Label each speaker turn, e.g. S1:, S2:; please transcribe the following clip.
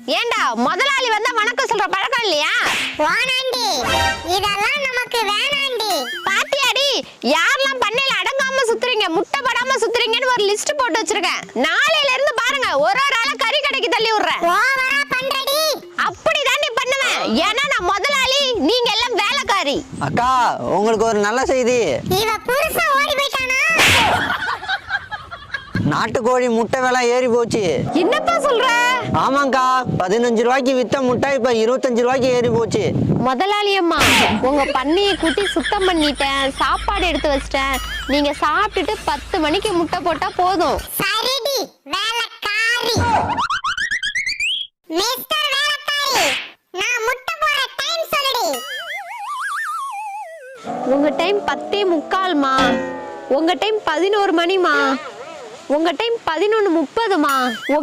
S1: ஏண்டா முதலாளி வந்தா வணக்கம் சொல்ற பழக்கம் இல்லையா?
S2: வானாண்டி, இதெல்லாம் நமக்கு வேணாண்டி.
S1: பாத்தியாடி யாரெல்லாம் பண்ணையில அடங்காம சுத்துறீங்க, முட்டை படாம சுத்துறீங்கன்னு ஒரு லிஸ்ட் போட்டு வச்சிருக்கேன். நாளையில இருந்து பாருங்க ஒரு ஆளா கறி கடைக்கு தள்ளி விடுறேன்.
S2: ஓவரா பண்றடி.
S1: அப்படிதான் நீ பண்ணுவேன். ஏன்னா நான் முதலாளி, நீங்க எல்லாம் வேலைக்காரி.
S3: அக்கா, உங்களுக்கு ஒரு நல்ல செய்தி.
S2: இவ புருஷன் ஓடி போயிட்டானா?
S3: நாட்டுக்கோழி முட்டை விலை ஏறி போச்சு.
S1: என்னப்பா சொல்ற?
S3: ஆமாங்கா, 15 ரூபாய்க்கு வித்த முட்டை இப்ப 25 ரூபாய்க்கு ஏறி போச்சு.
S1: முதலாளி அம்மா, உங்க பண்ணையை கூட்டி சுத்தம் பண்ணிட்டேன், சாப்பாடு எடுத்து வச்சிட்டேன். நீங்க சாப்பிட்டுட்டு 10 மணிக்கு முட்டை போட்டா போதும்.
S2: சரிடி வேலைக்காரி. மிஸ்டர் வேலைக்காரி, நான் முட்டை போட டைம் சொல்லுடி.
S1: உங்க டைம் 10:45மா, உங்க டைம் 11 மணிமா, உங்க டைம் 11:30மா.